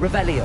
Revelio.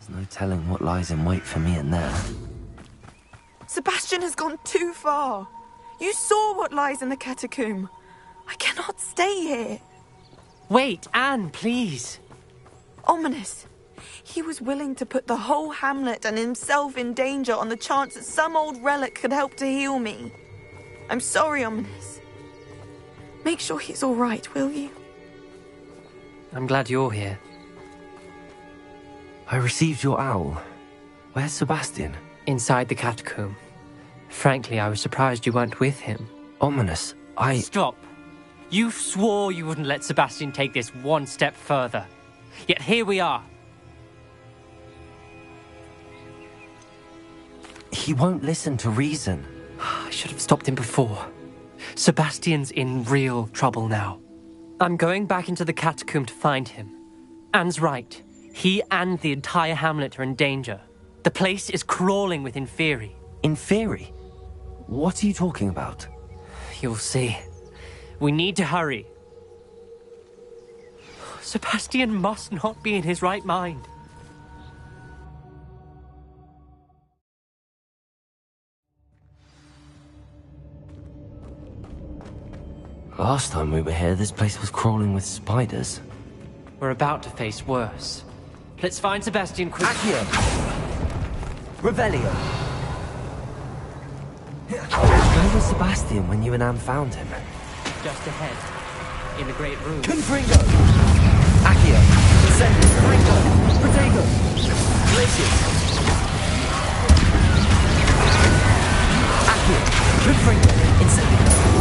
There's no telling what lies in wait for me in there. Sebastian has gone too far. You saw what lies in the catacomb. I cannot stay here. Wait, Anne, please. Ominous. He was willing to put the whole hamlet and himself in danger on the chance that some old relic could help to heal me. I'm sorry, Ominous. Make sure he's all right, will you? I'm glad you're here. I received your owl. Where's Sebastian? Inside the catacomb. Frankly, I was surprised you weren't with him. Ominous, Stop. You swore you wouldn't let Sebastian take this one step further. Yet here we are. He won't listen to reason. I should have stopped him before. Sebastian's in real trouble now. I'm going back into the catacomb to find him. Anne's right. He and the entire hamlet are in danger. The place is crawling with Inferi. Inferi? What are you talking about? You'll see. We need to hurry. Sebastian must not be in his right mind. Last time we were here, this place was crawling with spiders. We're about to face worse. Let's find Sebastian quickly. Accio. Revelio. Where was Sebastian when you and Anne found him? Just ahead. In the great room. Confringo. Accio. Incendio. Confringo. Protego. Glacius. Accio. Confringo. Incendio.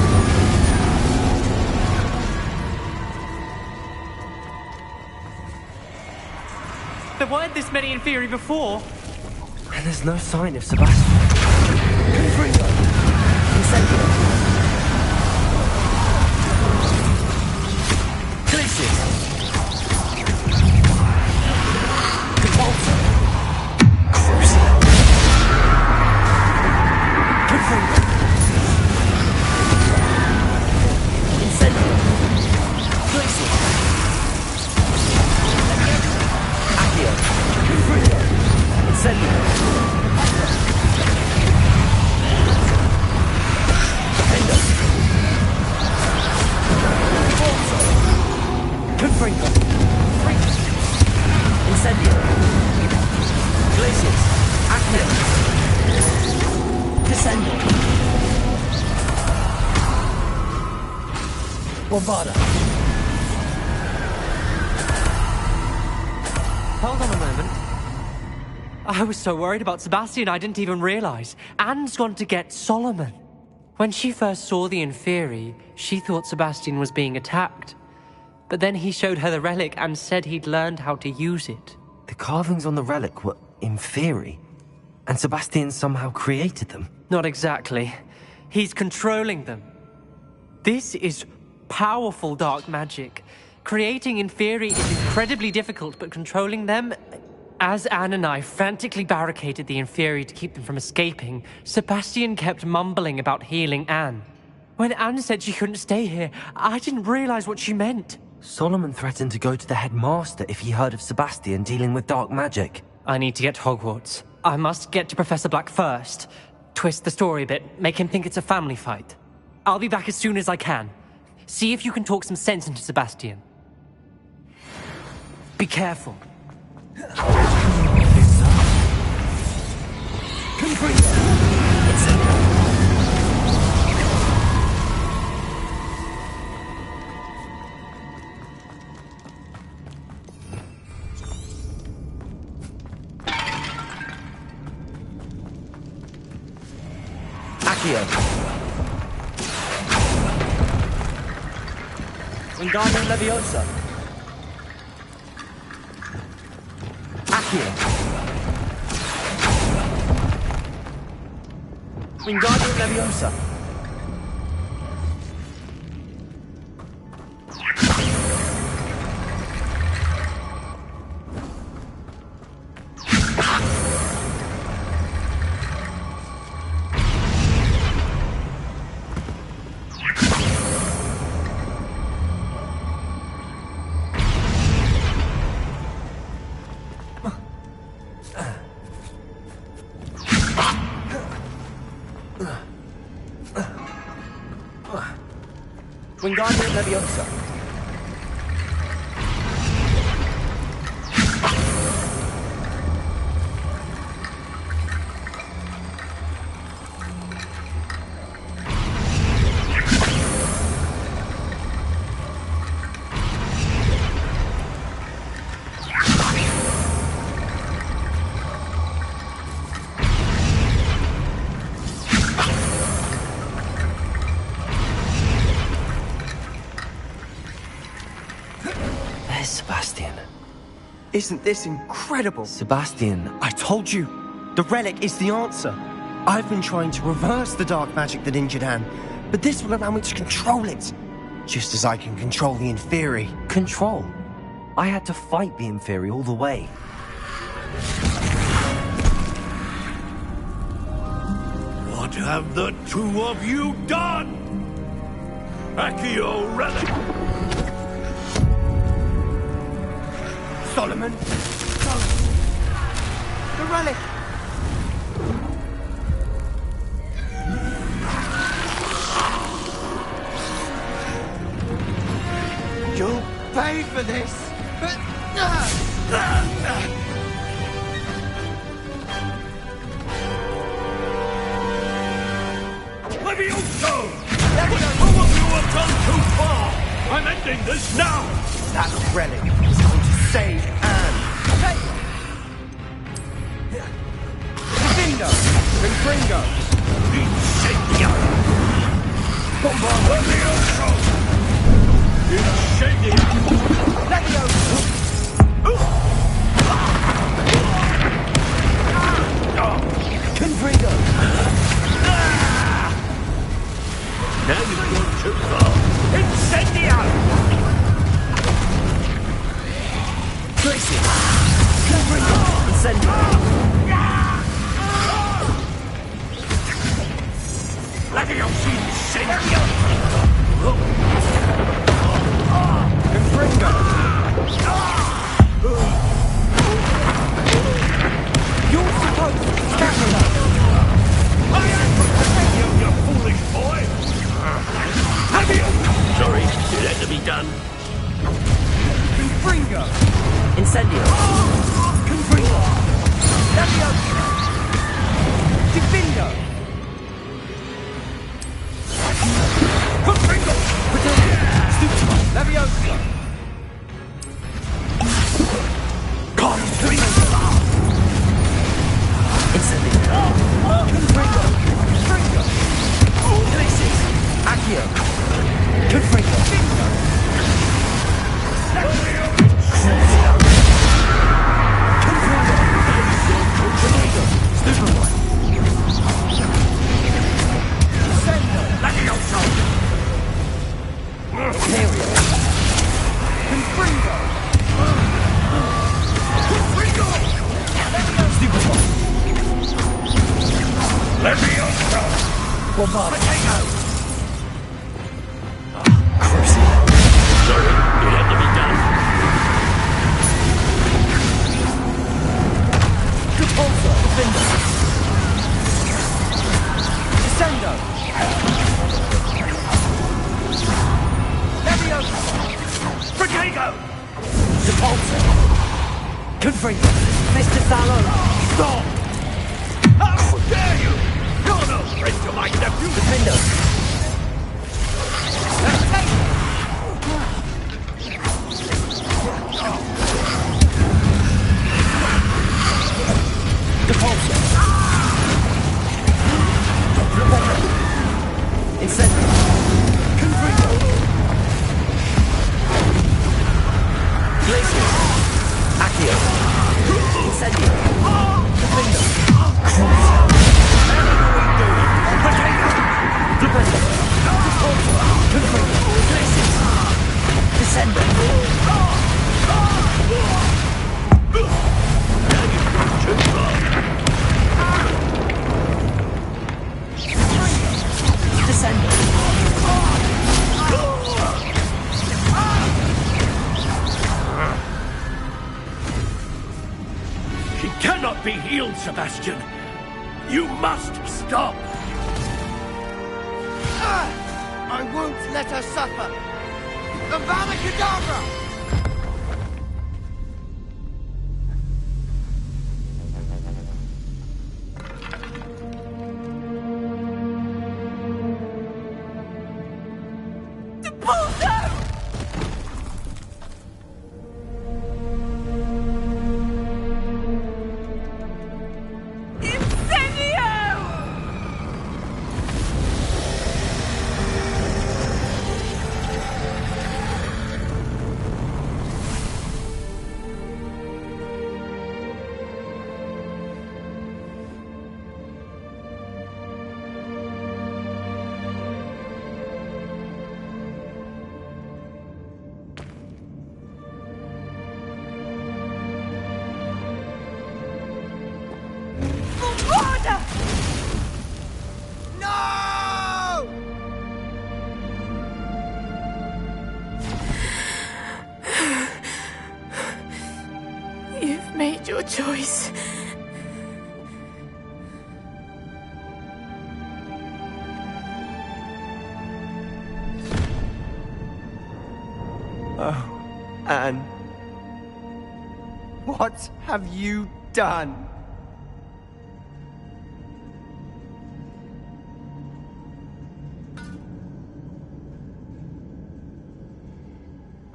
There weren't this many Inferi before. And there's no sign of Sebastian. Confringo. Incendio. Glacius. Convulso. Crucial. Confringo. Incendio. Glacius. Accio. Confringo. Incendio. Defendo. Confringo. Incendio. Glacius. Accio. Descendo. Bombarda. Hold on a moment. I was so worried about Sebastian I didn't even realize. Anne's gone to get Solomon. When she first saw the Inferi, she thought Sebastian was being attacked. But then he showed her the relic and said he'd learned how to use it. The carvings on the relic were Inferi, and Sebastian somehow created them. Not exactly. He's controlling them. This is powerful dark magic. Creating Inferi is incredibly difficult, but controlling them... As Anne and I frantically barricaded the Inferi to keep them from escaping, Sebastian kept mumbling about healing Anne. When Anne said she couldn't stay here, I didn't realize what she meant. Solomon threatened to go to the headmaster if he heard of Sebastian dealing with dark magic. I need to get to Hogwarts. I must get to Professor Black first. Twist the story a bit, make him think it's a family fight. I'll be back as soon as I can. See if you can talk some sense into Sebastian. Be careful. Accio. Wingardium Leviosa. Accio. Wingardium Leviosa. Wingardium Leviosa. Sebastian. Isn't this incredible? Sebastian. I told you, the relic is the answer. I've been trying to reverse the dark magic that injured Anne, but this will allow me to control it. Just as I can control the Inferi. Control? I had to fight the Inferi all the way. What have the two of you done? Accio relic! Solomon! The relic! You'll pay for this! Levioso! All of you have gone too far! I'm ending this now! That relic is going to save Anne! Hey! Defendo! Ringo! Incendio! Levioso! Incendio! Levioso! Confringo! Now you've gone too far! Incendio! Tracy! Confringo! Incendio! Levioso incendio! Confringo! You're supposed to scatter them! I am protecting you, you foolish boy! Have you? Sorry, it had to be done. Confringo! Incendio. Confringo! Levioso! Defendo! Confringo! Stupid! Levioso! Incendio. Confringo! Confringo! Ulysses! Accio. Confringo! above. Sorry, it had to be done. Repulsor, defender. Descendo. Leviosa. Protego! Repulsor. Confringo. Mr. Sallow. Stop! How dare you! You're no friend to my nephew! Defender. Repulsor. Incendio. Confringo. Glacius. Accio. Incendio. Confringo. Defender. Repulsor. Confringo. Glacius. Descendo. Descendo. She cannot be healed, Sebastian. You must stop. I won't let her suffer. Avada Kedavra! You've made your choice. Oh, Anne. What have you done?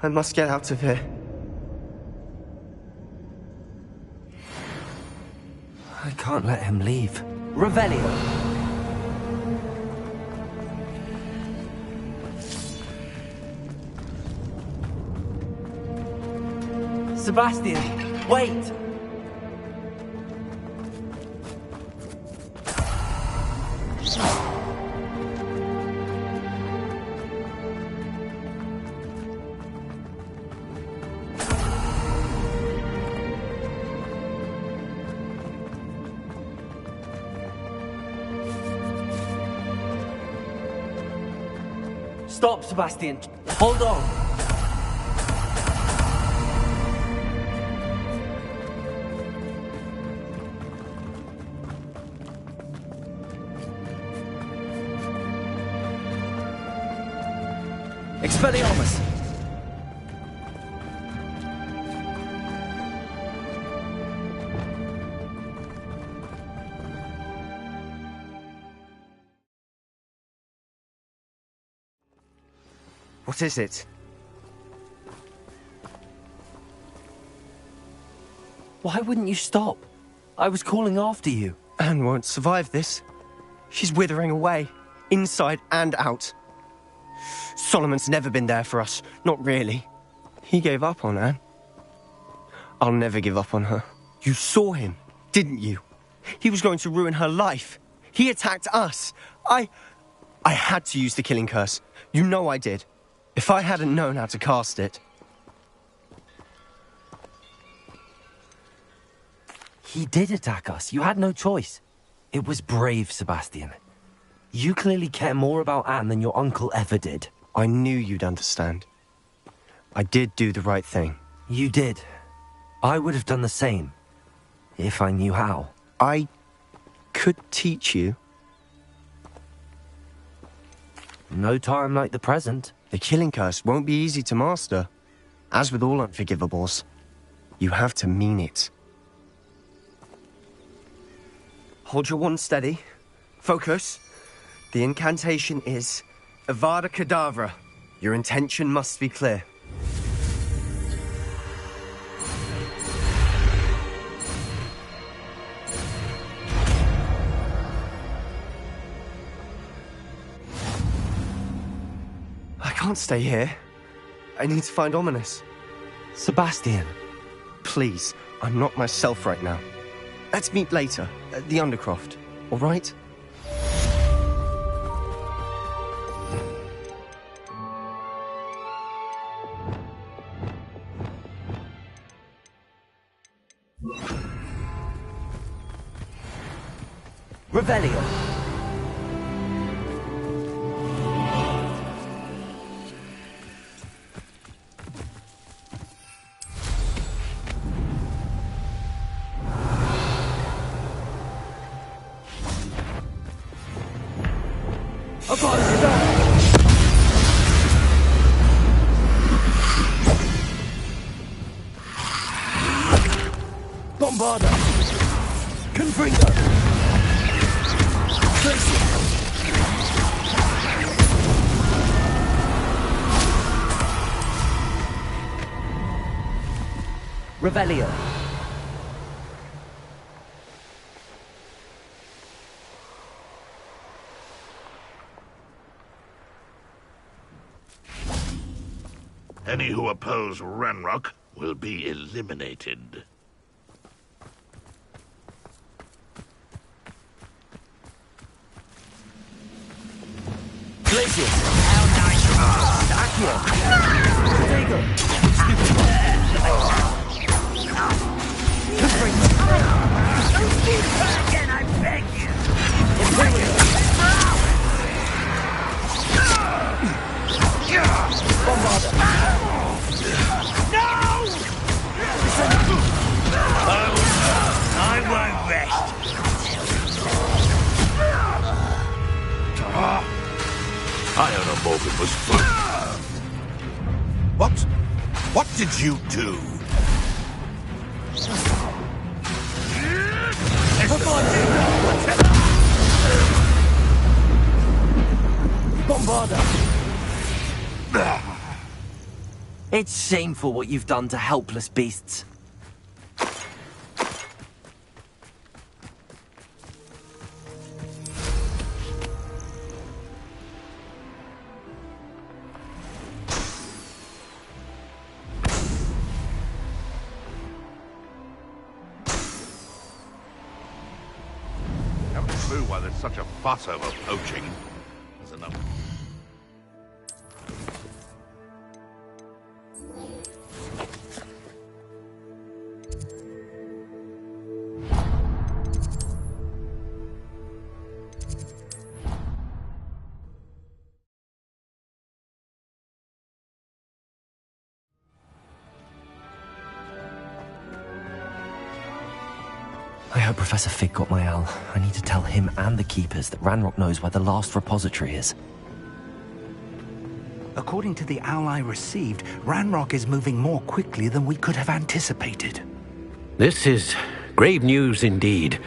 I must get out of here. I can't let him leave. Revelio. Sebastian, wait! Stop, Sebastian. Hold on. Expelliarmus. What is it? Why wouldn't you stop? I was calling after you. Anne won't survive this. She's withering away, inside and out. Solomon's never been there for us, not really. He gave up on Anne. I'll never give up on her. You saw him, didn't you? He was going to ruin her life. He attacked us. I had to use the killing curse. You know I did. If I hadn't known how to cast it... He did attack us. You had no choice. It was brave, Sebastian. You clearly care more about Anne than your uncle ever did. I knew you'd understand. I did do the right thing. You did. I would have done the same, if I knew how. I could teach you. No time like the present. The killing curse won't be easy to master. As with all unforgivables, you have to mean it. Hold your wand steady. Focus. The incantation is Avada Kedavra. Your intention must be clear. I can't stay here. I need to find Ominis. Sebastian. Please, I'm not myself right now. Let's meet later, at the Undercroft, all right? Revelio. Bombarda! Confringo! Revelio. Any who oppose Ranrock will be eliminated. Glacius! Accio! Dago! Don't do that again, I beg you! Bombarda! No! I won't rest. Ionomorphin was fun. What? What did you do? Bombarda! It's shameful what you've done to helpless beasts. Haven't a clue why there's such a fuss over poaching. There's enough. I hope Professor Fig got my owl. I need to tell him and the Keepers that Ranrock knows where the last repository is. According to the owl I received, Ranrock is moving more quickly than we could have anticipated. This is grave news indeed.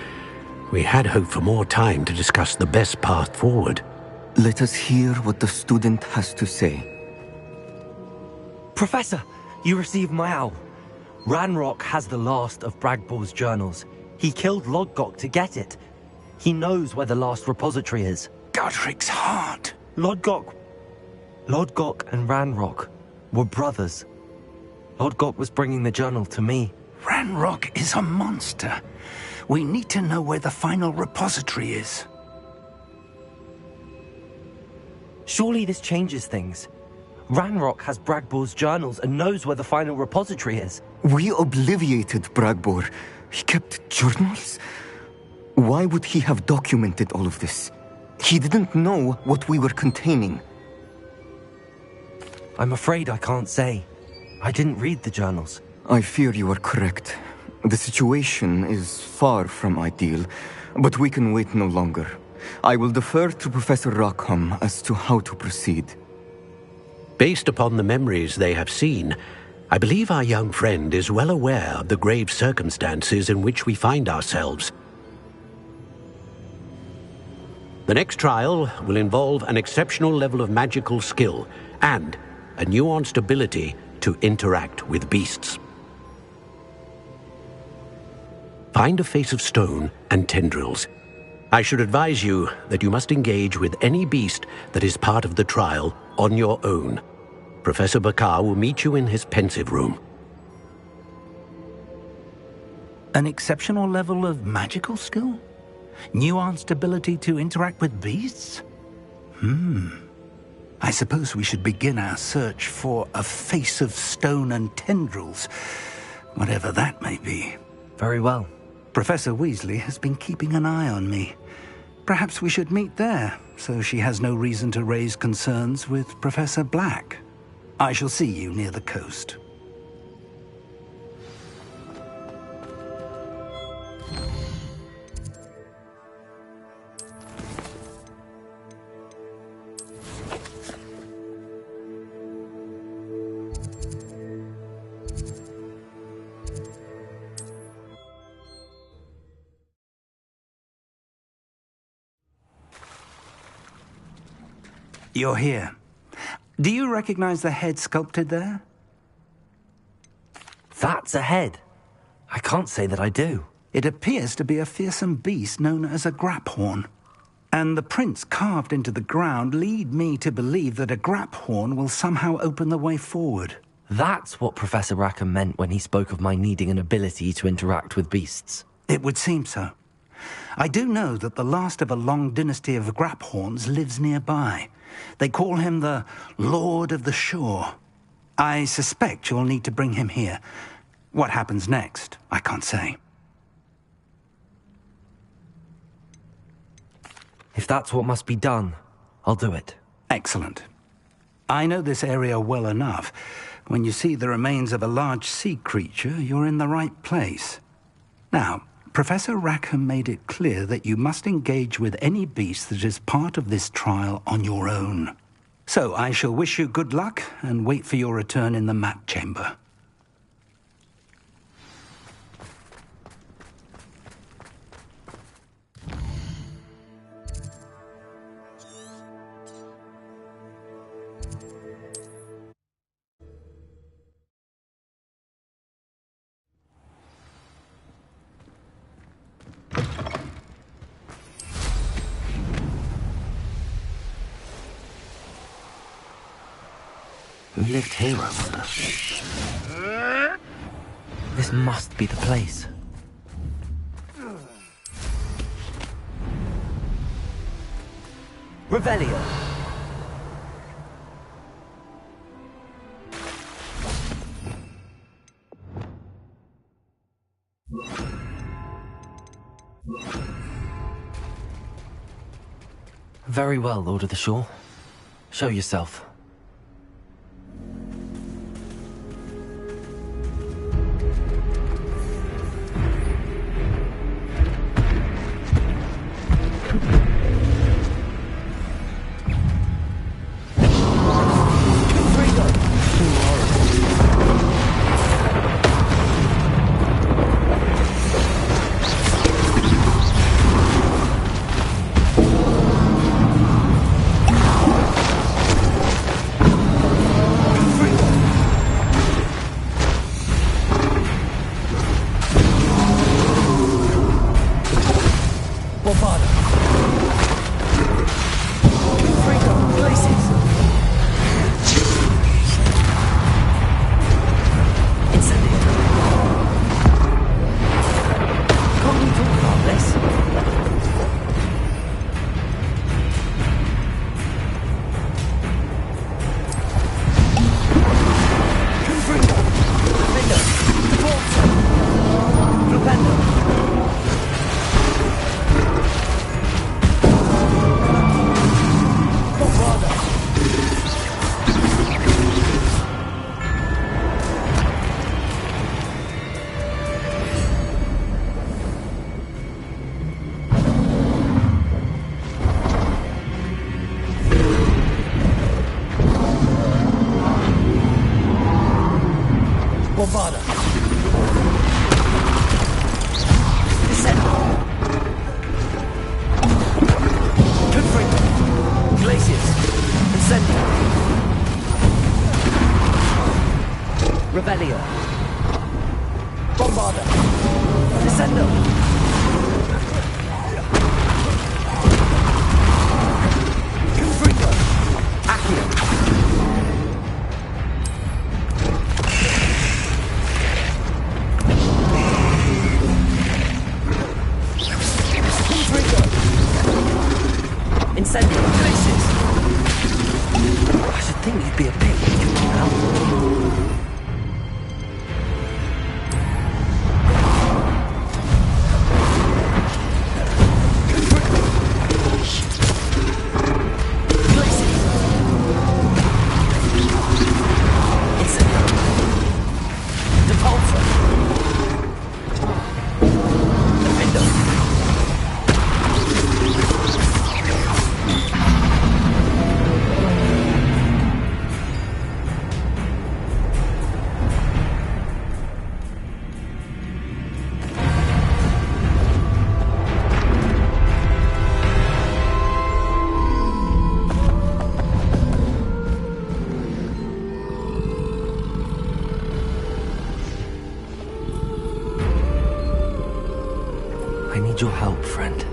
We had hoped for more time to discuss the best path forward. Let us hear what the student has to say. Professor, you received my owl. Ranrock has the last of Bragbor's journals. He killed Lodgok to get it. He knows where the last repository is. Godric's heart. Lodgok and Ranrock were brothers. Lodgok was bringing the journal to me. Ranrock is a monster. We need to know where the final repository is. Surely this changes things. Ranrock has Bragbor's journals and knows where the final repository is. We obliviated Bragbor. He kept journals? Why would he have documented all of this? He didn't know what we were containing. I'm afraid I can't say. I didn't read the journals. I fear you are correct. The situation is far from ideal, but we can wait no longer. I will defer to Professor Rackham as to how to proceed. Based upon the memories they have seen, I believe our young friend is well aware of the grave circumstances in which we find ourselves. The next trial will involve an exceptional level of magical skill and a nuanced ability to interact with beasts. Find a face of stone and tendrils. I should advise you that you must engage with any beast that is part of the trial on your own. Professor Bakar will meet you in his pensive room. An exceptional level of magical skill? Nuanced ability to interact with beasts? I suppose we should begin our search for a face of stone and tendrils, whatever that may be. Very well. Professor Weasley has been keeping an eye on me. Perhaps we should meet there, so she has no reason to raise concerns with Professor Black. I shall see you near the coast. You're here. Do you recognize the head sculpted there? That's a head. I can't say that I do. It appears to be a fearsome beast known as a Graphorn. And the prints carved into the ground lead me to believe that a Graphorn will somehow open the way forward. That's what Professor Rackham meant when he spoke of my needing an ability to interact with beasts. It would seem so. I do know that the last of a long dynasty of Graphorns lives nearby. They call him the Lord of the Shore. I suspect you'll need to bring him here. What happens next, I can't say. If that's what must be done, I'll do it. Excellent. I know this area well enough. When you see the remains of a large sea creature, you're in the right place. Now, Professor Rackham made it clear that you must engage with any beast that is part of this trial on your own. So I shall wish you good luck and wait for your return in the map chamber. Who lived here, I wonder? This must be the place. Revelio! Very well, Lord of the Shore. Show yourself. Bombarda. Descend. Confringo. Glacius. Incendio. Revelio. Bombarda. Descendo. Confringo. Accio. Incendio. Glacius. I should think you'd be a bit weaker now. I need your help, friend.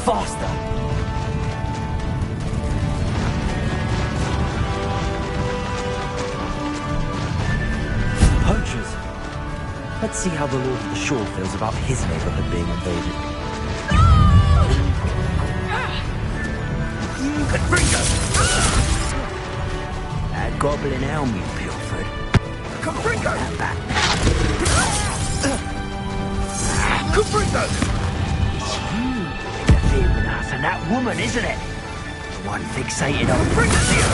Faster! Poachers! Let's see how the Lord of the Shore feels about his neighborhood being invaded. Confringo! That goblin helm you pilfered. Confringo! Confringo! Interfered with us and that woman, isn't it? The one fixated on... Bring us here!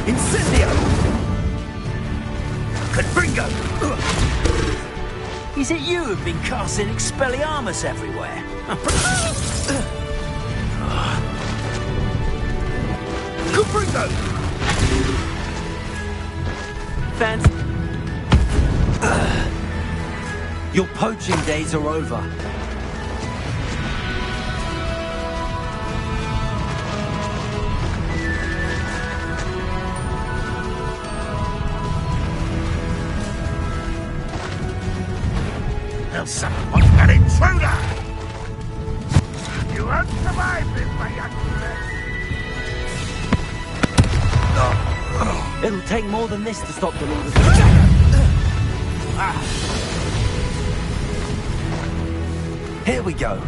Incendio! Confringo! Is it you who've been casting Expelliarmus everywhere? Confringo! Fans. Your poaching days are over. Now someone an intruder! You won't survive this, my young friend! It'll take more than this to stop the Lord of Here we go.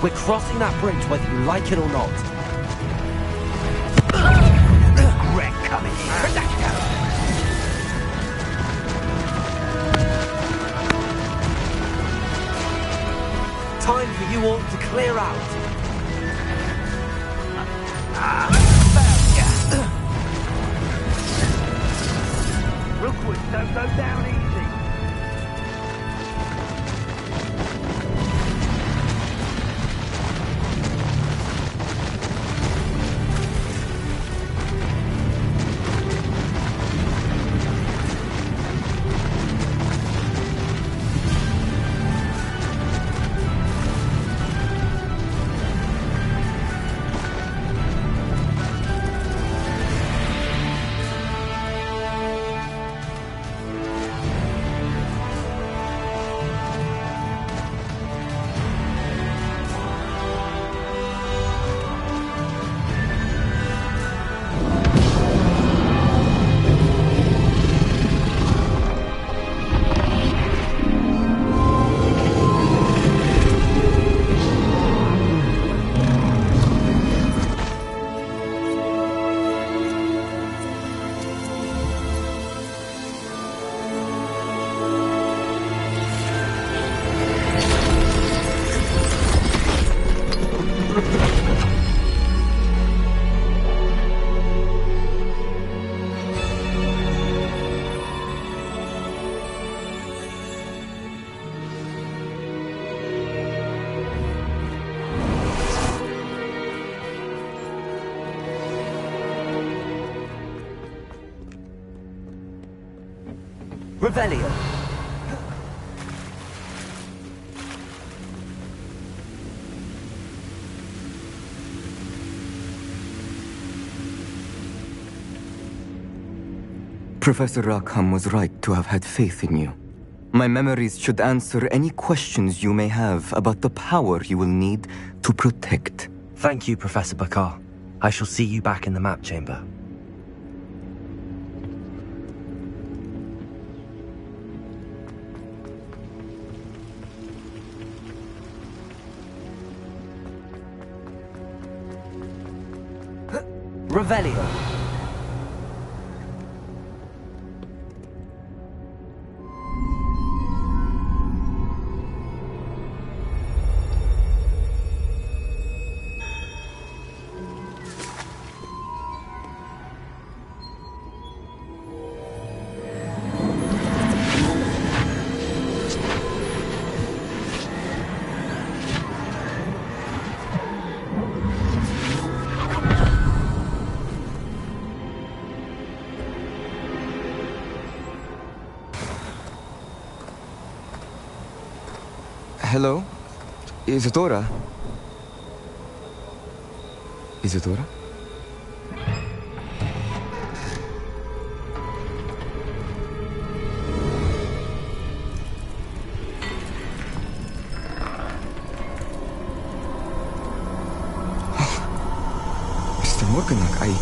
We're crossing that bridge whether you like it or not. Wreck coming in. Time for you all to clear out. Rookwood don't go down easy. Revelio. Professor Rackham was right to have had faith in you. My memories should answer any questions you may have about the power you will need to protect. Thank you, Professor Bakar. I shall see you back in the map chamber. Revelio. Hello? Isadora? Isadora? Mr. Morganach,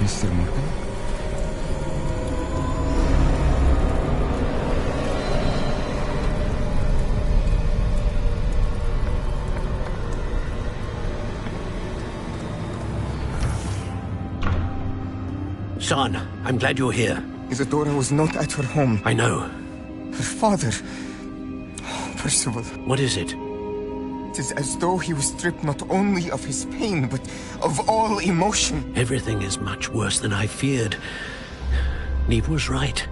Mr. Morgan? Son, I'm glad you're here. Isadora was not at her home. I know. Her father... Oh, Percival. What is it? It is as though he was stripped not only of his pain, but of all emotion. Everything is much worse than I feared. Neve was right.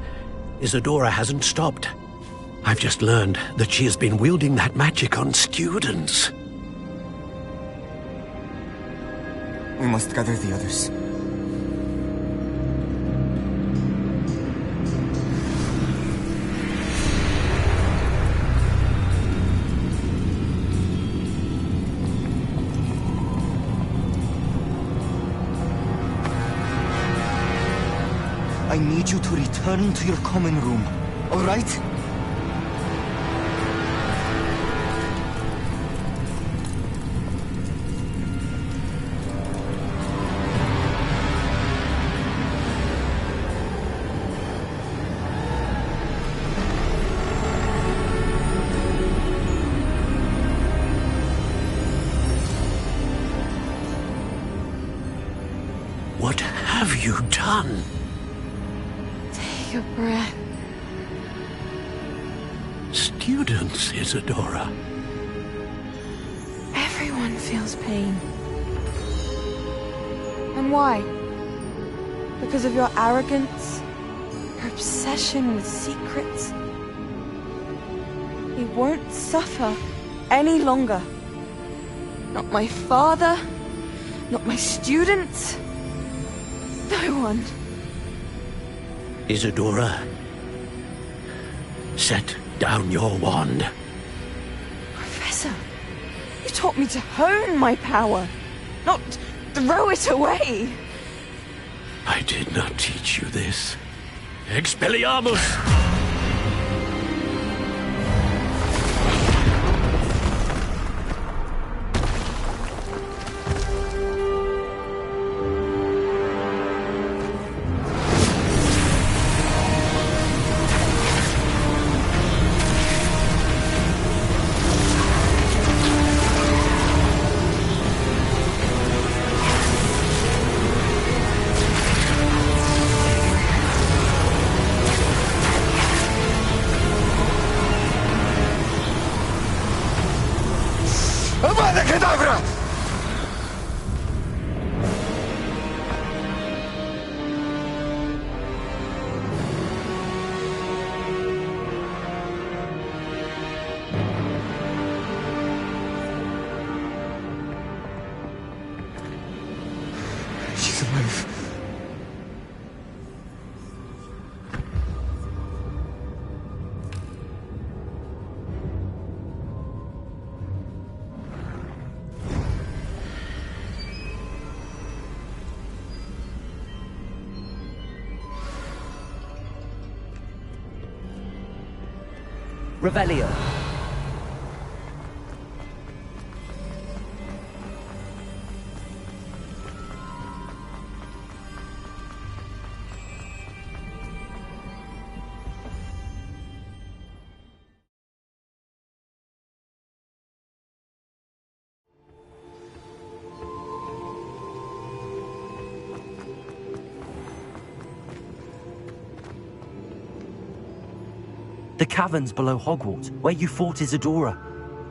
Isadora hasn't stopped. I've just learned that she has been wielding that magic on students. We must gather the others. I need you to return to your common room, all right? What have you done? Take a breath. Students, Isadora. Everyone feels pain. And why? Because of your arrogance? Your obsession with secrets? He won't suffer any longer. Not my father, not my students, no one. Isadora, set down your wand. Professor, you taught me to hone my power, not throw it away. I did not teach you this. Expelliarmus! Avada Kedavra! Revelio. The caverns below Hogwarts, where you fought Isidora.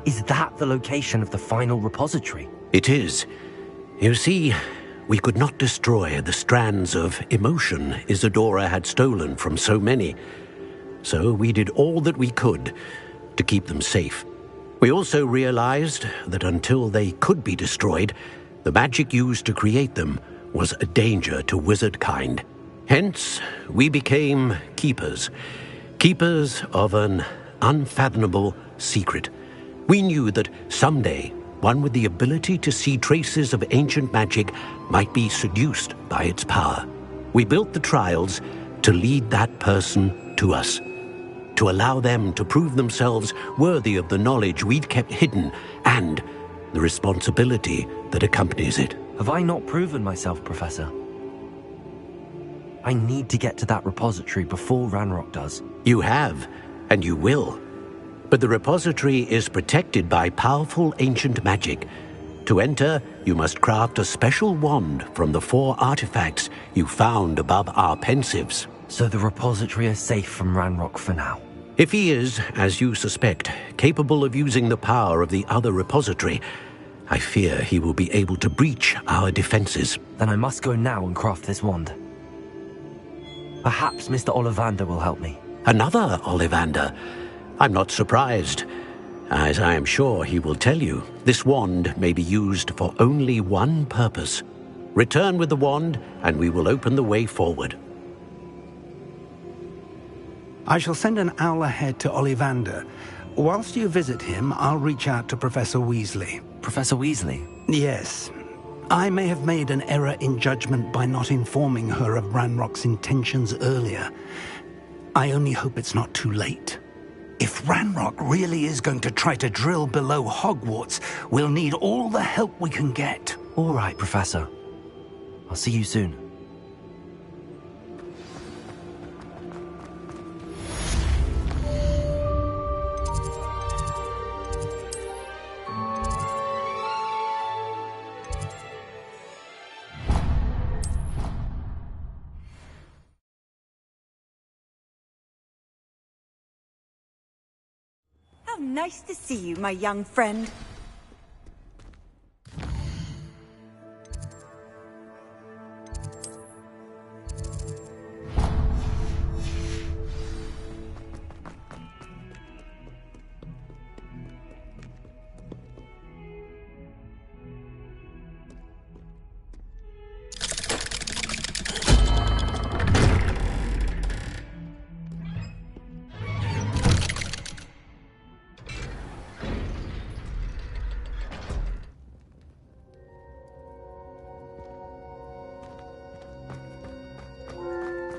Is that the location of the final repository? It is. You see, we could not destroy the strands of emotion Isidora had stolen from so many. So we did all that we could to keep them safe. We also realized that until they could be destroyed, the magic used to create them was a danger to wizard kind. Hence, we became keepers. Keepers of an unfathomable secret. We knew that someday, one with the ability to see traces of ancient magic might be seduced by its power. We built the trials to lead that person to us, to allow them to prove themselves worthy of the knowledge we'd kept hidden and the responsibility that accompanies it. Have I not proven myself, Professor? I need to get to that repository before Ranrock does. You have, and you will. But the repository is protected by powerful ancient magic. To enter, you must craft a special wand from the 4 artifacts you found above our pensives. So the repository is safe from Ranrock for now. If he is, as you suspect, capable of using the power of the other repository, I fear he will be able to breach our defenses. Then I must go now and craft this wand. Perhaps Mr. Ollivander will help me. Another Ollivander? I'm not surprised. As I am sure he will tell you, this wand may be used for only one purpose. Return with the wand, and we will open the way forward. I shall send an owl ahead to Ollivander. Whilst you visit him, I'll reach out to Professor Weasley. Professor Weasley? Yes. I may have made an error in judgment by not informing her of Ranrock's intentions earlier. I only hope it's not too late. If Ranrock really is going to try to drill below Hogwarts, we'll need all the help we can get. All right, Professor. I'll see you soon. How nice to see you, my young friend.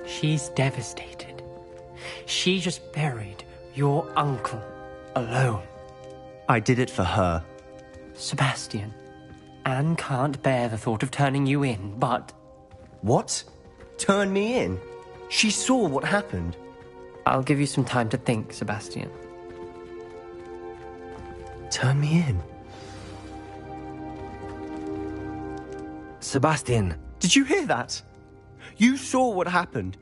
She's devastated. She just buried your uncle alone. I did it for her. Sebastian, Anne can't bear the thought of turning you in, but... What? Turn me in? She saw what happened. I'll give you some time to think, Sebastian. Turn me in? Sebastian. Did you hear that? You saw what happened.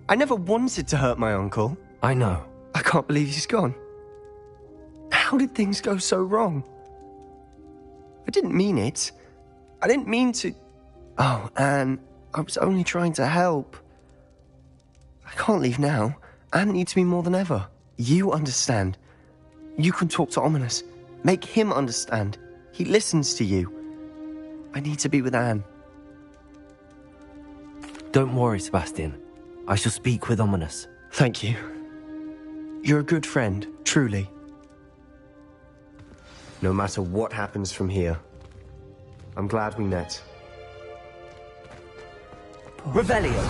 I never wanted to hurt my uncle. I know. I can't believe he's gone. How did things go so wrong? I didn't mean it. I didn't mean to... Oh, Anne, I was only trying to help. I can't leave now. Anne needs me more than ever. You understand. You can talk to Ominous. Make him understand. He listens to you. I need to be with Anne. Don't worry, Sebastian. I shall speak with Ominous. Thank you. You're a good friend, truly. No matter what happens from here, I'm glad we met. Revelio!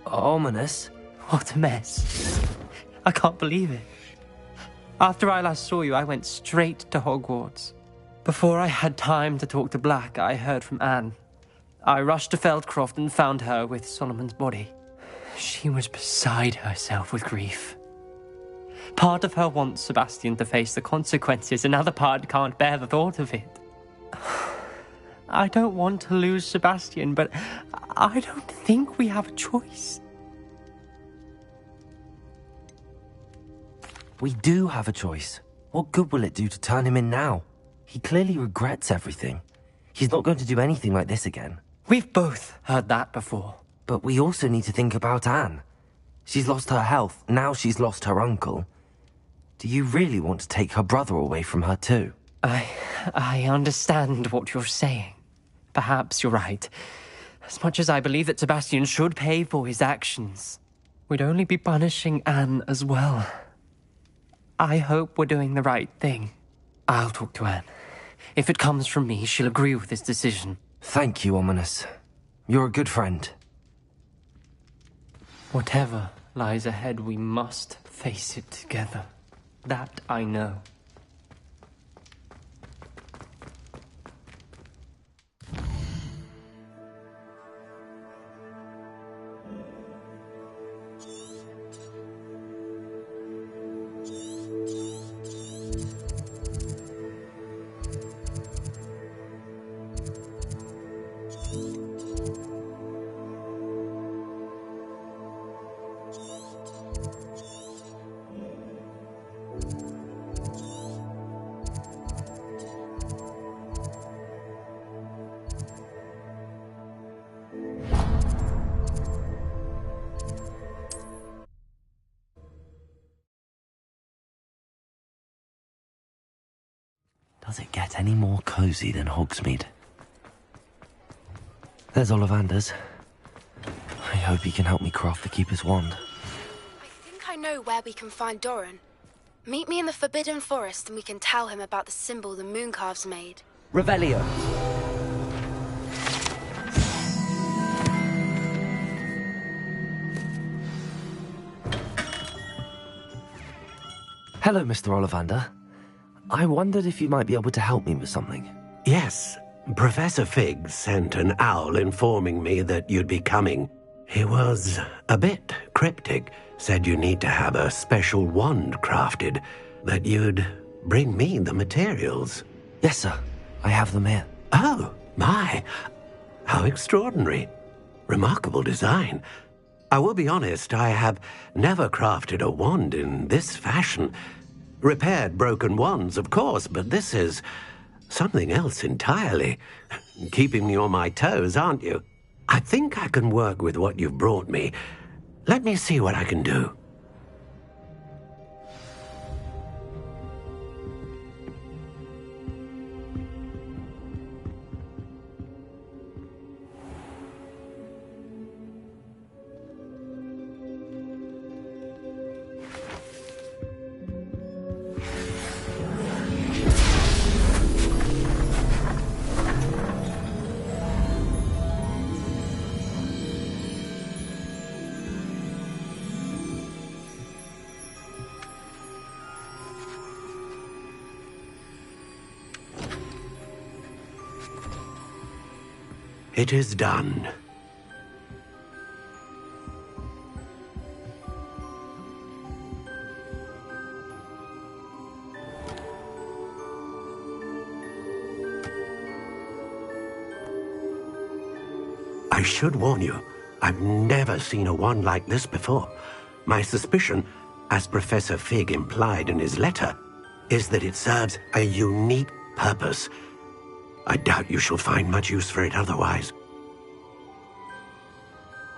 Ominous? What a mess. I can't believe it. After I last saw you, I went straight to Hogwarts. Before I had time to talk to Black, I heard from Anne. I rushed to Feldcroft and found her with Solomon's body. She was beside herself with grief. Part of her wants Sebastian to face the consequences, another part can't bear the thought of it. I don't want to lose Sebastian, but I don't think we have a choice. We do have a choice. What good will it do to turn him in now? He clearly regrets everything. He's not going to do anything like this again. We've both heard that before. But we also need to think about Anne. She's lost her health, now she's lost her uncle. Do you really want to take her brother away from her too? I understand what you're saying. Perhaps you're right. As much as I believe that Sebastian should pay for his actions, we'd only be punishing Anne as well. I hope we're doing the right thing. I'll talk to Anne. If it comes from me, she'll agree with this decision. Thank you, Ominous. You're a good friend. Whatever lies ahead, we must face it together. That I know. Does it get any more cozy than Hogsmeade? There's Ollivanders. I hope he can help me craft the Keeper's Wand. I think I know where we can find Doran. Meet me in the Forbidden Forest and we can tell him about the symbol the Mooncalves made. Revelio! Hello, Mr. Ollivander. I wondered if you might be able to help me with something. Yes, Professor Fig sent an owl informing me that you'd be coming. He was a bit cryptic, said you need to have a special wand crafted, that you'd bring me the materials. Yes, sir. I have them here. Oh, my. How extraordinary. Remarkable design. I will be honest, I have never crafted a wand in this fashion. Repaired broken wands, of course, but this is something else entirely. Keeping me on my toes, aren't you? I think I can work with what you've brought me. Let me see what I can do. It is done. I should warn you, I've never seen a wand like this before. My suspicion, as Professor Fig implied in his letter, is that it serves a unique purpose. I doubt you shall find much use for it otherwise.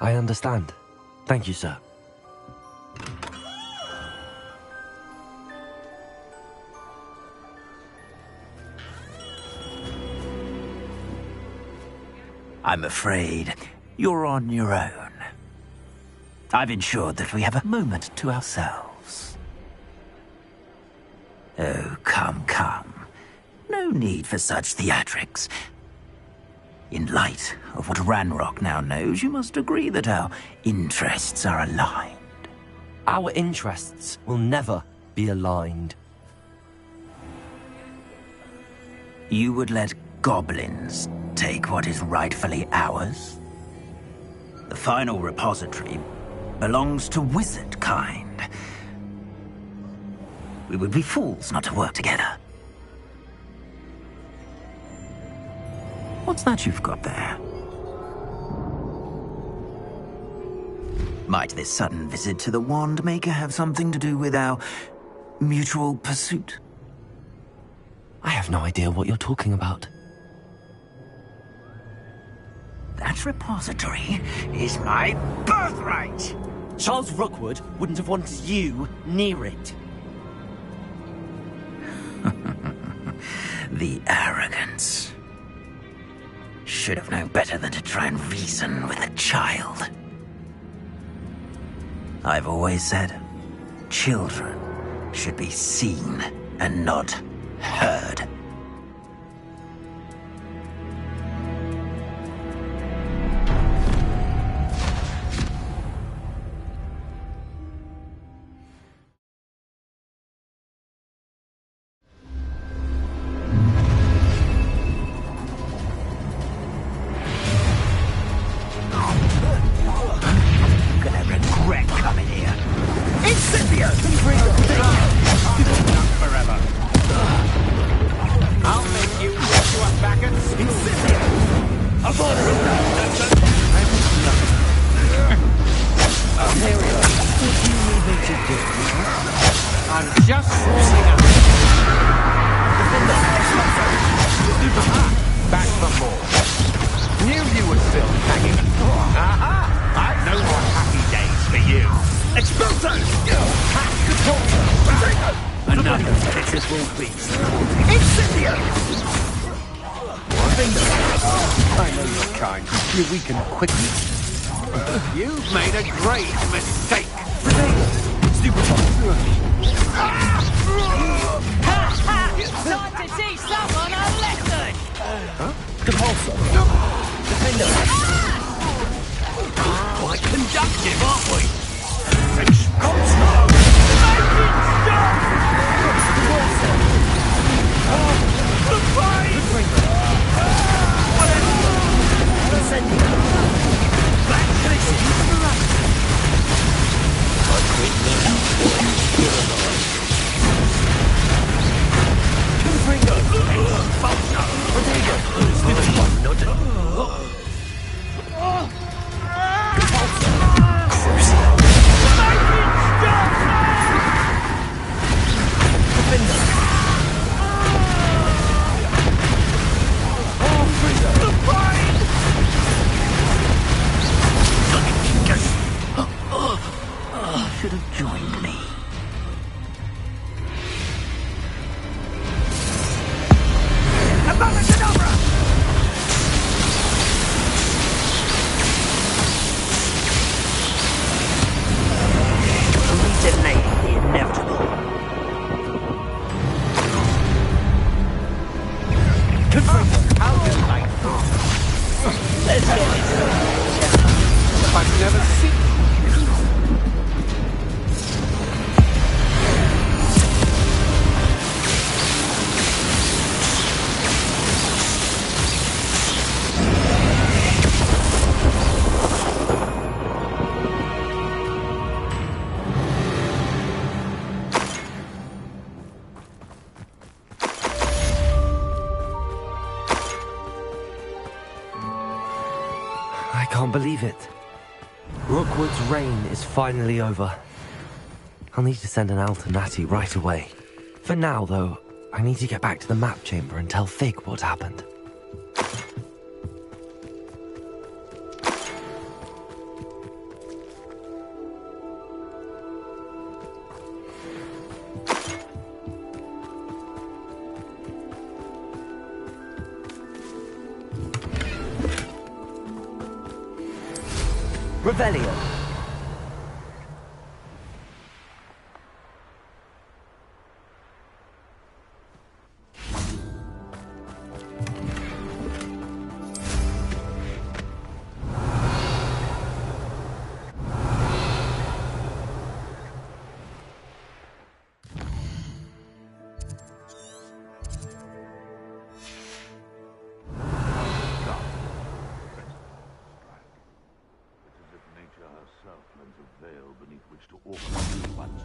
I understand. Thank you, sir. I'm afraid you're on your own. I've ensured that we have a moment to ourselves. Oh, come, come. No need for such theatrics. In light of what Ranrock now knows, you must agree that our interests are aligned. Our interests will never be aligned. You would let goblins take what is rightfully ours? The final repository belongs to wizard kind. We would be fools not to work together. What's that you've got there? Might this sudden visit to the Wand Maker have something to do with our mutual pursuit? I have no idea what you're talking about. That repository is my birthright! Charles Rookwood wouldn't have wanted you near it. The arrogance. Should have known better than to try and reason with a child. I've always said, children should be seen and not heard. Believe it. Rookwood's reign is finally over. I'll need to send an Al to Natty right away. For now, though, I need to get back to the map chamber and tell Fig what happened. Revelio. yourself lends a veil beneath which to offer one's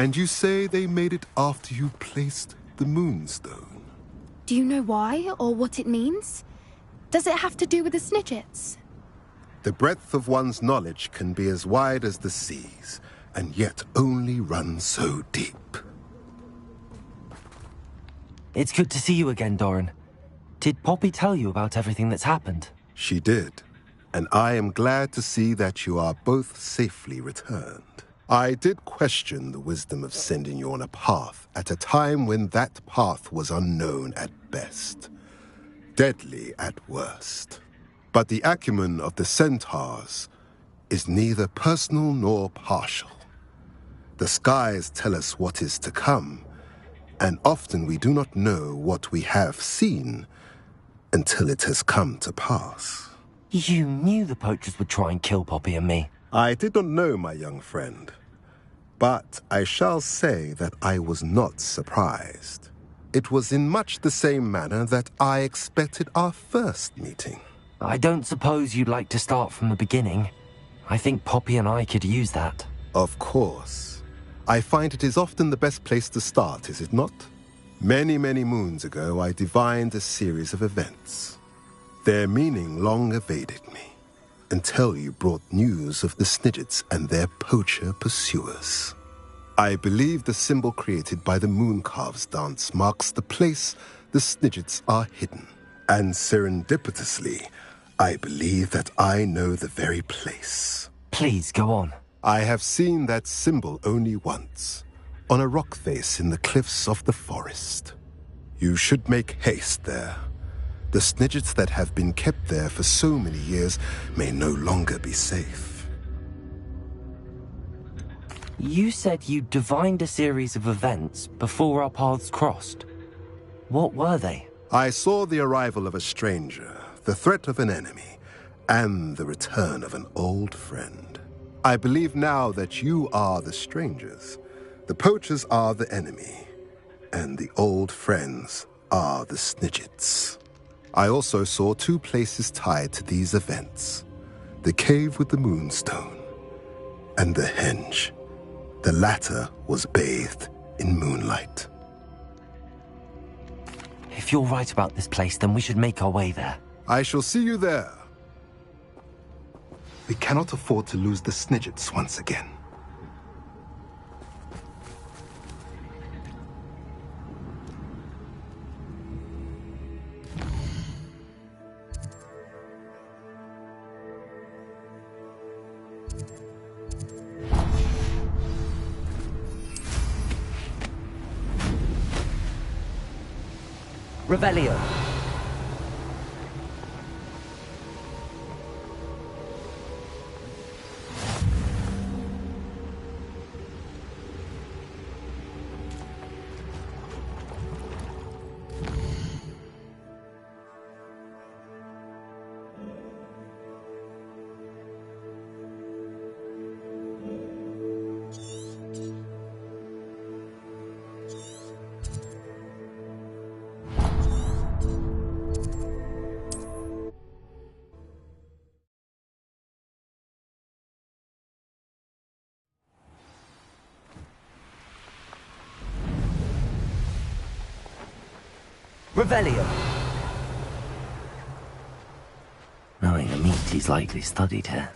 And you say they made it after you placed the Moonstone? Do you know why, or what it means? Does it have to do with the Snidgets? The breadth of one's knowledge can be as wide as the seas, and yet only run so deep. It's good to see you again, Doran. Did Poppy tell you about everything that's happened? She did, and I am glad to see that you are both safely returned. I did question the wisdom of sending you on a path at a time when that path was unknown at best, deadly at worst. But the acumen of the Centaurs is neither personal nor partial. The skies tell us what is to come, and often we do not know what we have seen until it has come to pass. You knew the poachers would try and kill Poppy and me. I did not know, my young friend. But I shall say that I was not surprised. It was in much the same manner that I expected our first meeting. I don't suppose you'd like to start from the beginning. I think Poppy and I could use that. Of course. I find it is often the best place to start, is it not? Many, many moons ago, I divined a series of events. Their meaning long evaded me, until you brought news of the Snidgets and their poacher pursuers. I believe the symbol created by the Mooncalves dance marks the place the Snidgets are hidden. And serendipitously, I believe that I know the very place. Please, go on. I have seen that symbol only once, on a rock face in the cliffs of the forest. You should make haste there. The Snidgets that have been kept there for so many years may no longer be safe. You said you divined a series of events before our paths crossed. What were they? I saw the arrival of a stranger, the threat of an enemy, and the return of an old friend. I believe now that you are the strangers. The poachers are the enemy, and the old friends are the Snidgets. I also saw two places tied to these events. The cave with the Moonstone, and the henge. The latter was bathed in moonlight. If you're right about this place, then we should make our way there. I shall see you there. We cannot afford to lose the Snidgets once again. Revelio. Revelio. Knowing the meat, he's likely studied here.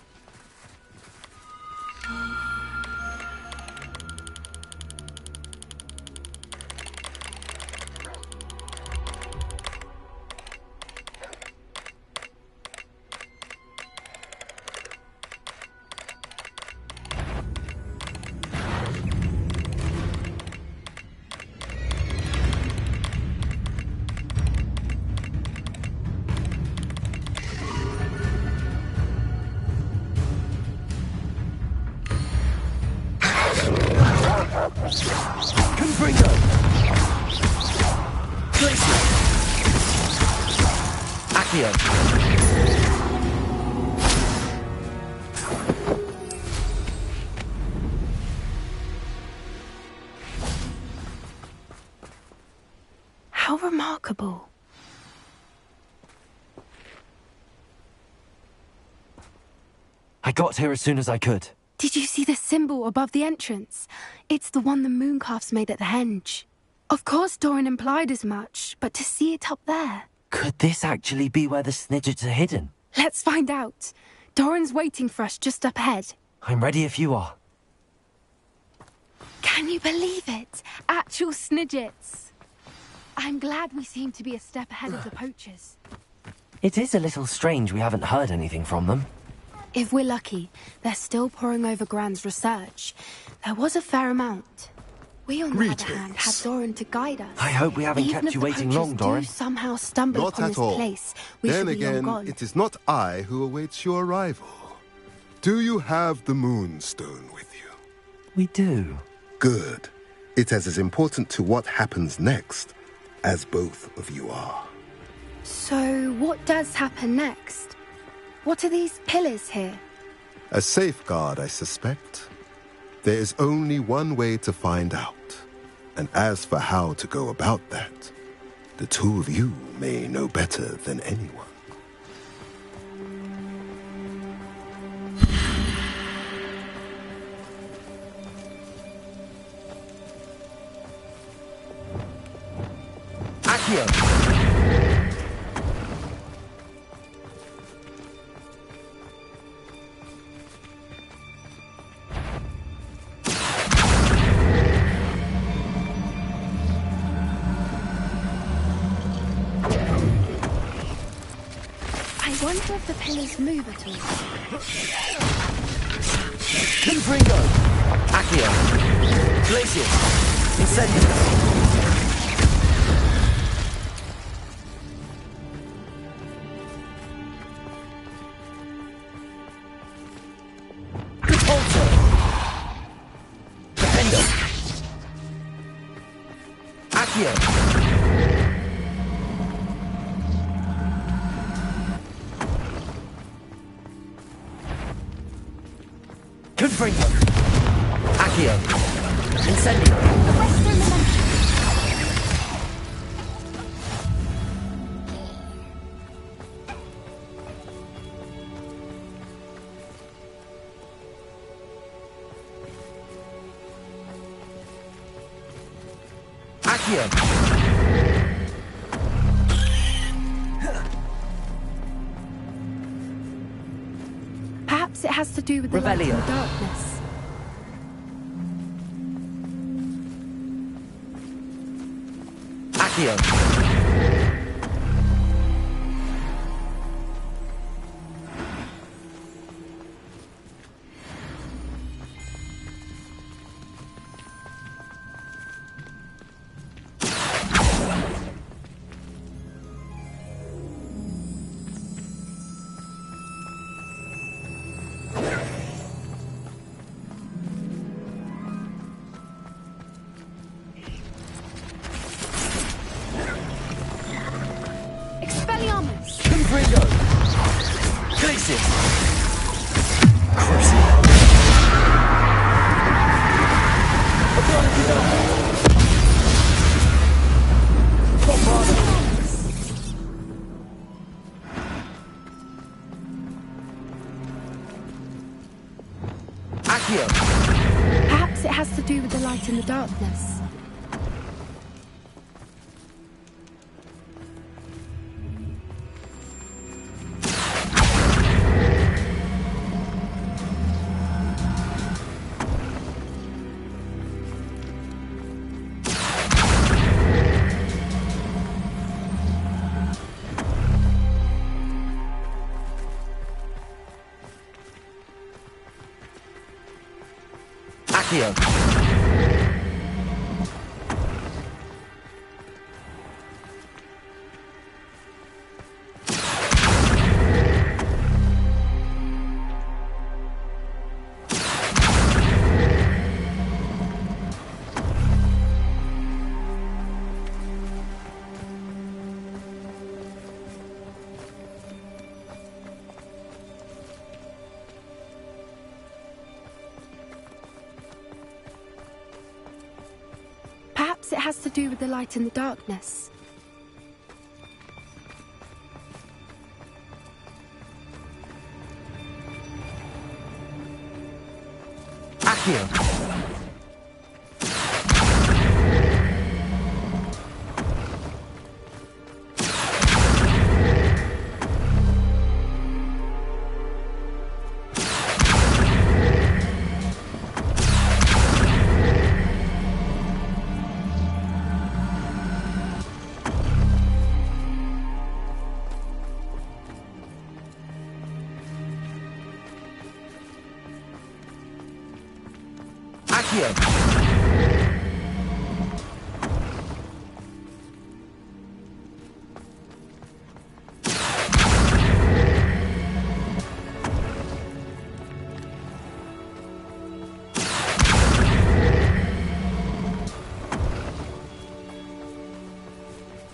Accio! How remarkable. I got here as soon as I could. Did you see the symbol above the entrance? It's the one the mooncalves made at the henge. Of course Doran implied as much, but to see it up there... Could this actually be where the Snidgets are hidden? Let's find out. Doran's waiting for us just up ahead. I'm ready if you are. Can you believe it? Actual Snidgets. I'm glad we seem to be a step ahead of the poachers. It is a little strange we haven't heard anything from them. If we're lucky, they're still poring over Gran's research. There was a fair amount. We, on the other hand, had Doran to guide us. I hope we haven't kept you waiting long, Doran. Do somehow stumble Not upon at this all. place, we Then shall be long again, gone. it is not I who awaits your arrival. Do you have the Moonstone with you? We do. Good. It is as important to what happens next as both of you are. So, what does happen next? What are these pillars here? A safeguard, I suspect. There is only one way to find out. And as for how to go about that, the two of you may know better than anyone. Accio! I wonder if the pillars move at all. Confringo! Accio! Glacius! Incendium! Confringo! Accio! Incendium! Perhaps it has to do with the light and Revelio. the darkness. Accio! Expelliarmus! Confringo! Glacius! Accio! Perhaps it has to do with the light and the darkness. Accio! Perhaps it has to do with the light and the darkness. Accio!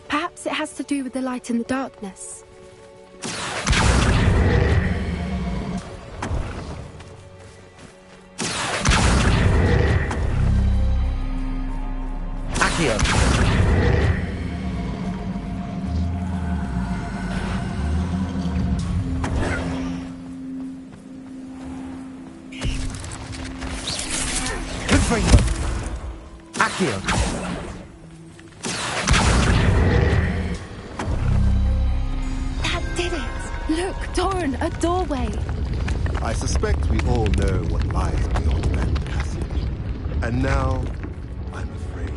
Perhaps it has to do with the light and the darkness. Accio! Confringo! Accio! Look, Doran, a doorway. I suspect we all know what lies beyond that passage. And now, I'm afraid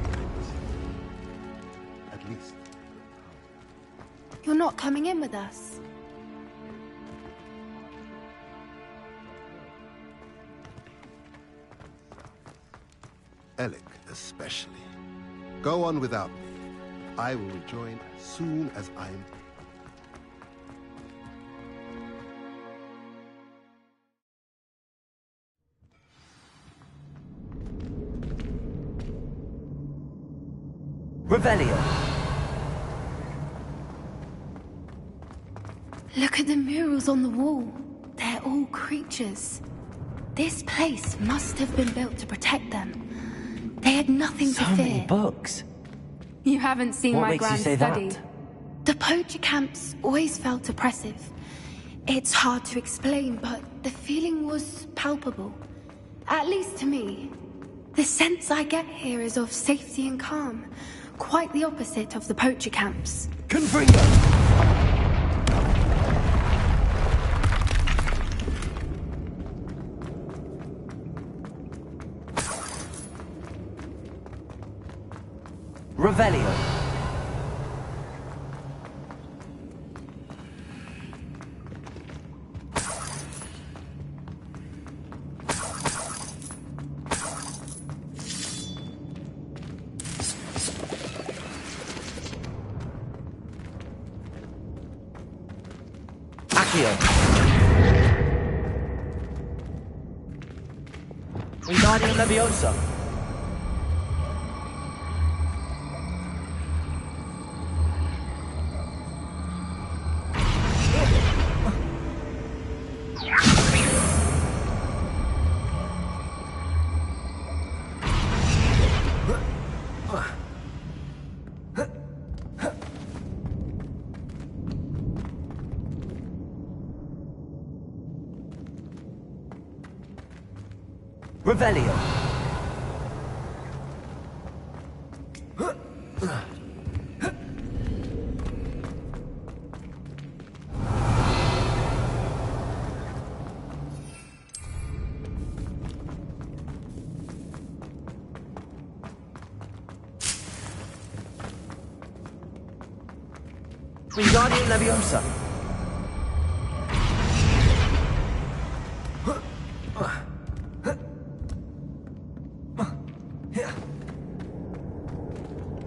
at least. You're not coming in with us. Alec, especially. Go on without me. I will rejoin as soon as I'm... Revelio. Look at the murals on the wall. They're all creatures. This place must have been built to protect them. They had nothing to fear. So many books. You haven't seen my grand study. What makes you say that? The poacher camps always felt oppressive. It's hard to explain, but the feeling was palpable. At least to me. The sense I get here is of safety and calm. Quite the opposite of the poacher camps. Confringo! Revelio. Wingardium Leviosa. Revelio. Wingardium Leviosa.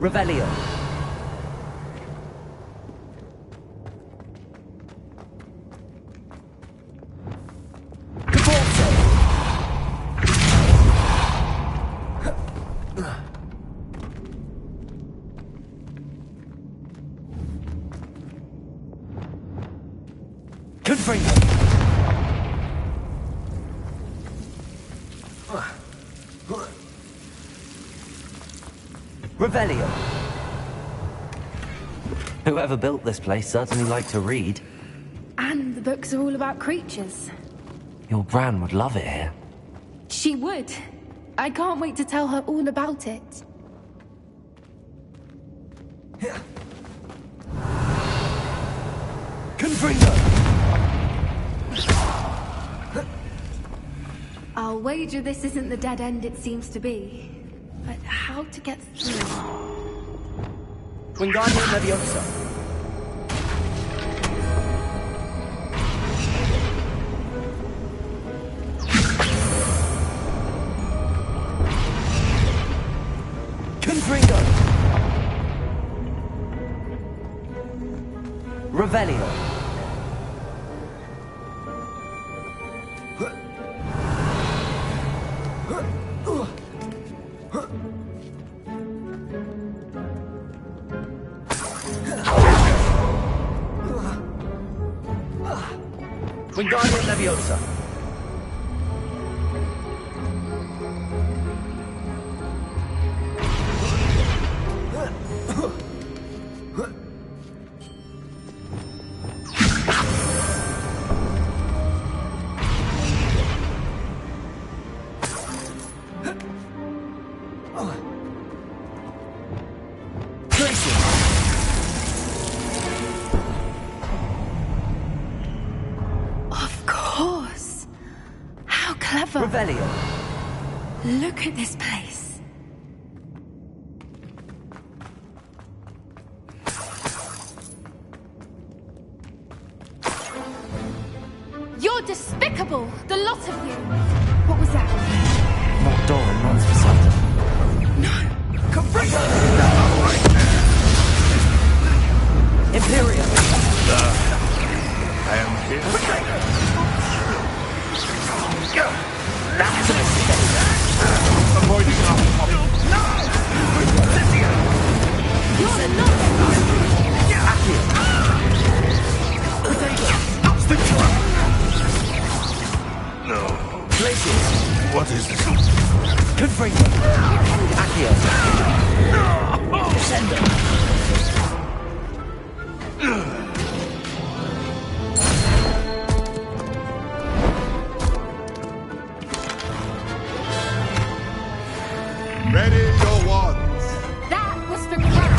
Revelio. Caforzo. Confringo. Revelio! Whoever built this place certainly liked to read. And the books are all about creatures. Your Gran would love it here. She would. I can't wait to tell her all about it. Confringo! I'll wager this isn't the dead end it seems to be. But how to get through? Wingardium Leviosa. Confringo! Revelio! Wingardium Leviosa. Revelio. Look at this place. You're despicable, the lot of you. What was that? Not Doran, not Spasata. No. Confringo! Imperium. I am here. That's a mistake. Avoiding our problem. No! Cynthia! You're not. Accio. Stick to her! No. Glacius. What is this? Confringo. Accio. Descendo. Ready your wands. That was for Cat.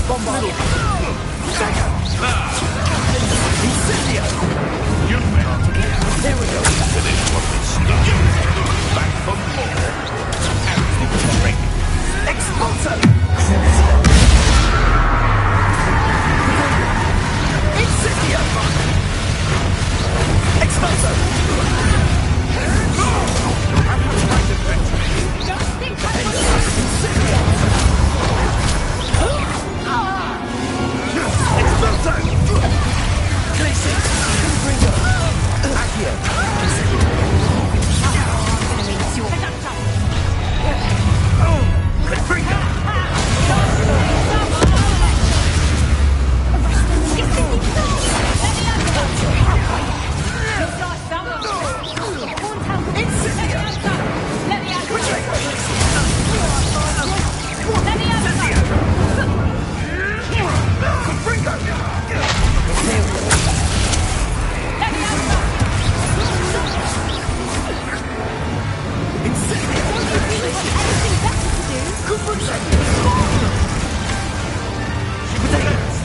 Bombardment. Incendio! You men are together. There we go. Finish what we started. Back for more. And drink. Expulso! Incendio! Expulso!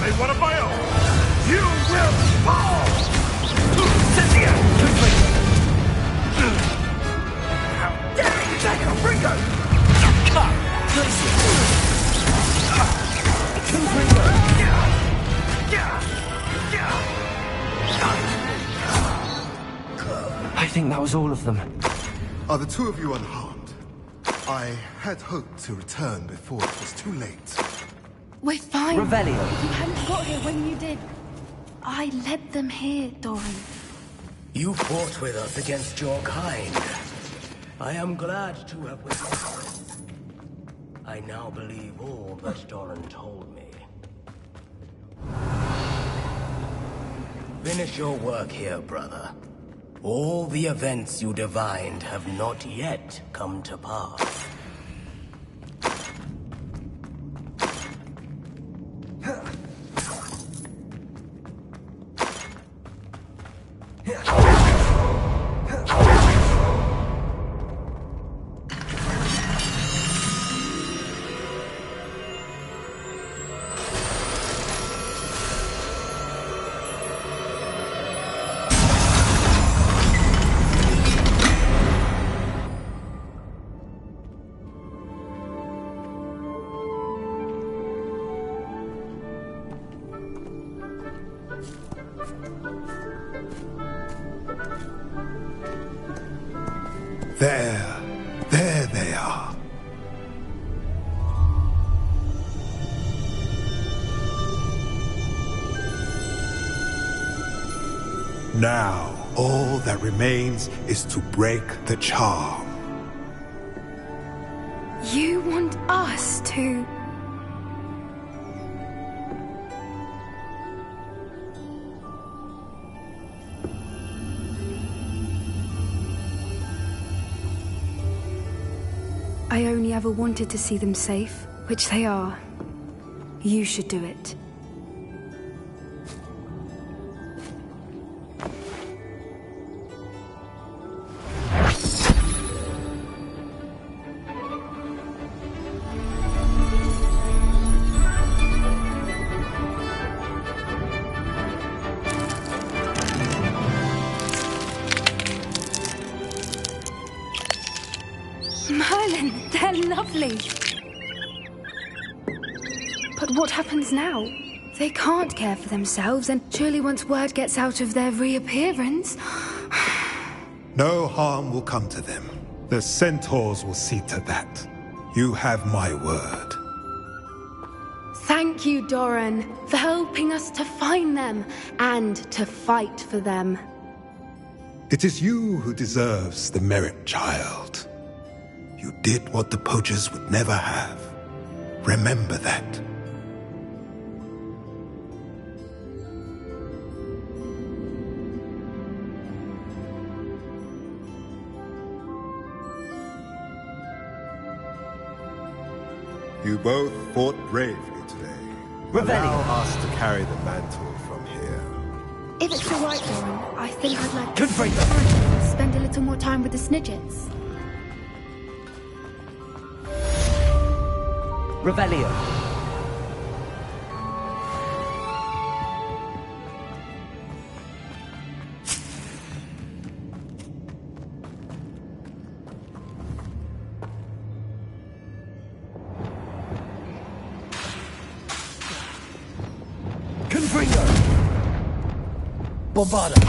They want to buy off. You will fall! Cynthia! How dare you take a Ringo! I think that was all of them. Are the two of you unharmed? I had hoped to return before it was too late. We're fine. Revelio. You hadn't got here when you did. I led them here, Doran. You fought with us against your kind. I am glad to have witnessed it. I now believe all that Doran told me. Finish your work here, brother. All the events you divined have not yet come to pass. There they are. Now, all that remains is to break the charm. You want us to... I only ever wanted to see them safe, which they are. You should do it. Merlin, they're lovely. But what happens now? They can't care for themselves, and surely once word gets out of their reappearance... No harm will come to them. The centaurs will see to that. You have my word. Thank you, Doran, for helping us to find them, and to fight for them. It is you who deserves the merit, child. You did what the poachers would never have. Remember that. You both fought bravely today. Revelio. Allow us to carry the mantle from here. If it's all right, Doran, I think I'd like Good to for you. spend a little more time with the Snidgets. Revelio. Confringo. Bombarda.